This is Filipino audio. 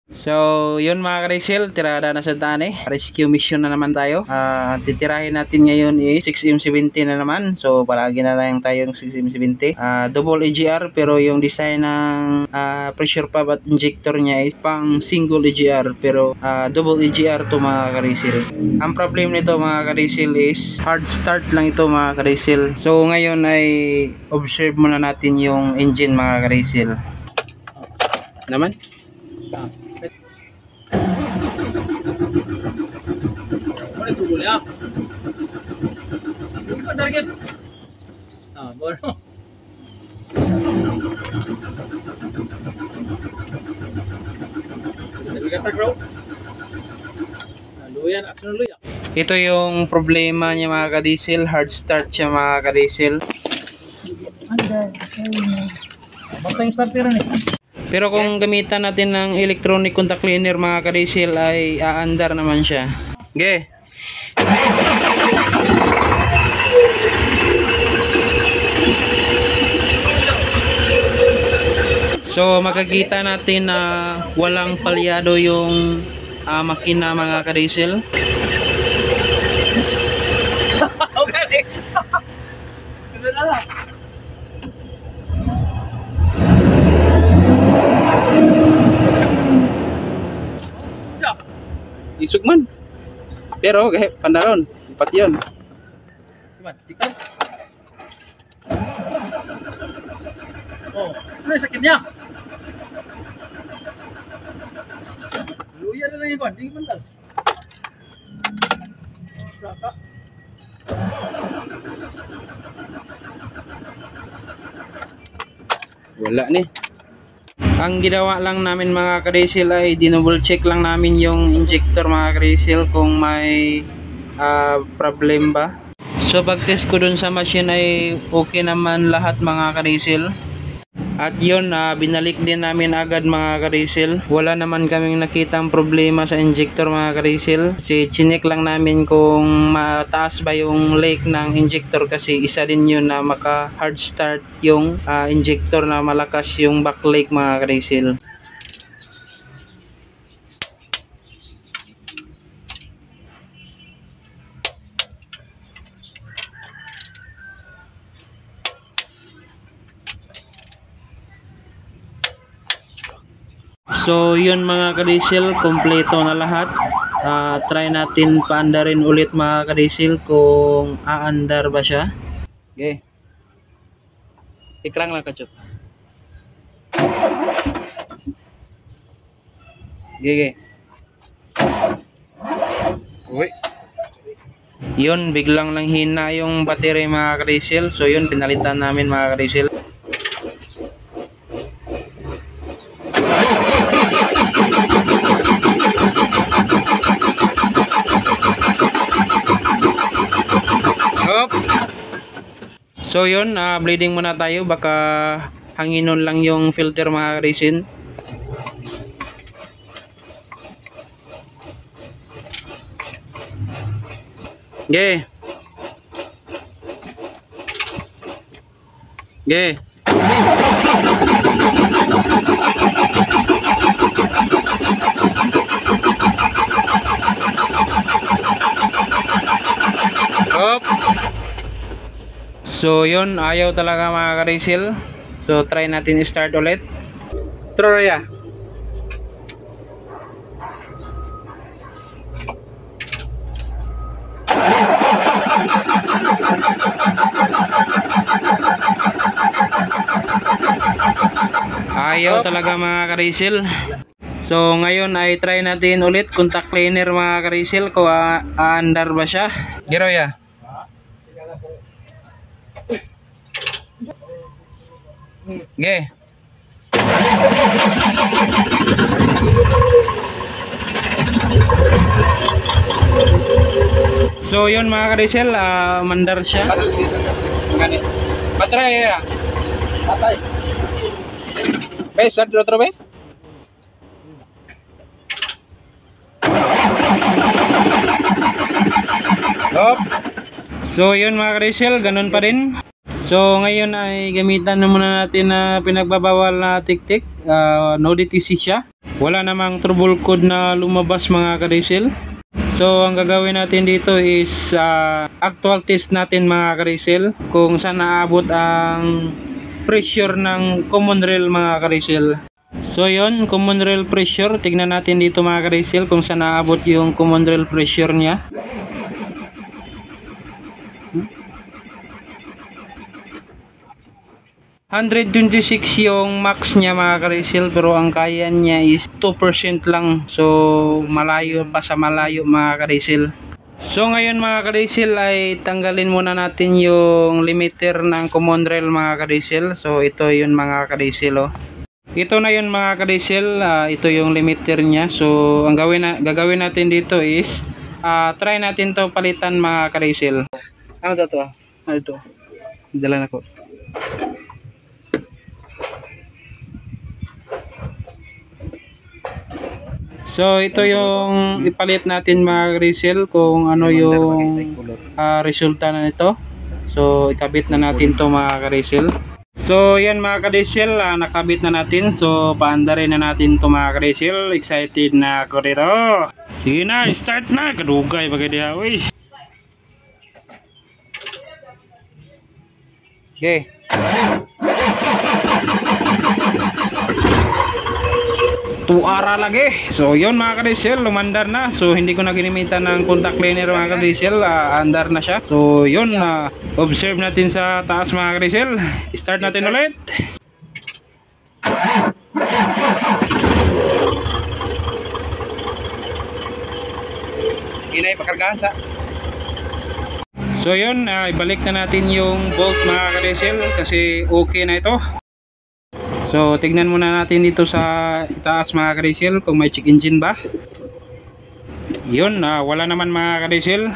So, yun mga ka-Rachel, tirada na sa daan rescue mission na naman tayo. Titirahin natin ngayon is 6M70 na naman. So, palagi na lang tayong 6M70. Double EGR pero yung design ng pressure pump at injector niya is pang single EGR pero double EGR to mga ka-Rachel. Ang problem nito mga ka-Rachel is hard start lang ito mga ka-Rachel. So, ngayon ay observe muna natin yung engine mga ka-Rachel. Naman? Boleh tu boleh ah. Ini kan target. Baru. Luyan, action luyan. Ito yung problema niya mga ka-Diesel, hard start siya mga ka-Diesel. Basta yung starter ni. Pero kung gamitan natin ng electronic contact cleaner mga ka-Diesel ay aandar naman siya. Okay. So makikita natin na walang palyado yung makina mga ka-Diesel. Okay. Isog man. Pero okay, pandaron. 4 yun. Cuman, tikam. Oh, ano yung sakit niya? Luya na lang yung kwan, tingin mandal. Saka. Wala ni. Ang ginawa lang namin mga ka-Diesel ay dinouble check lang namin yung injector mga ka-Diesel kung may problem ba. So pag test ko dun sa machine ay okay naman lahat mga ka-Diesel. At yun, binalik din namin agad mga ka-Diesel. Wala naman kaming nakitang problema sa injector mga ka-Diesel. Kasi chinek lang namin kung mataas ba yung leak ng injector kasi isa din yun na maka hard start yung injector na malakas yung back leak mga ka-Diesel. So yun mga ka-Diesel, kompleto na lahat. Try natin paandarin ulit mga ka-Diesel kung aandar ba siya. Okay. Ikrang lang kachot. Okay. Uy. Yun, biglang lang hina yung battery mga ka-Diesel. So yun, pinalitan namin mga ka-Diesel. So yun, bleeding muna tayo, baka hanginon lang yung filter mga ka-Diesel. Okay. Okay. Hop. So yun, ayaw talaga mga ka-Diesel. So try natin i-start ulit. Try ya. Ayaw talaga mga ka-Diesel. So ngayon ay try natin ulit contact cleaner mga ka-Diesel kung aandar ba siya. Giro ya. Okay. So yun mga ka-Diesel, mandar siya. Patray ya. Patay. Start otro be. Hop. So yun mga ka-Diesel, ganun pa rin. So ngayon ay gamitan na muna natin na pinagbabawal na tik-tik. No DTC siya. wala namang trouble code na lumabas mga ka-diesel. So ang gagawin natin dito is actual test natin mga ka-diesel kung saan naabot ang pressure ng common rail mga ka-diesel. So yun, common rail pressure, tignan natin dito mga ka-diesel kung saan naabot yung common rail pressure nya. 126 yung max niya mga ka-diesel, pero ang kaya niya is 2% lang. So malayo pa sa malayo mga ka-diesel. So ngayon mga ka-diesel ay tanggalin muna natin yung limiter ng common rail mga ka-diesel. So ito yun mga ka-diesel, oh. Ito na yun mga ka-diesel, ito yung limiter niya. So ang gagawin natin dito is try natin to palitan mga ka-diesel. Ano to? Ano to? Dala na ko. So ito yung ipalit natin mga ka-diesel kung ano yung resulta na nito. So ikabit na natin to mga ka-diesel. So yan mga ka-diesel, nakabit na natin. So paandarin na natin to mga ka-diesel. Excited na ako dito. Sige na, start na. Kadugay bagay diha, uy. Okay. Tuara lagi. So yun mga ka-diesel, lumandar na. So hindi ko na ginimitan ng contact cleaner mga ka-diesel, andar na siya. So yun, observe natin sa taas mga ka-diesel. Start natin ulit. Inay pakargaan sa. So yun, ibalik na natin yung bolt mga ka-diesel kasi okay na ito. So tignan muna natin dito sa itaas mga ka-diesel kung may check engine ba. Yun, wala naman mga ka-diesel.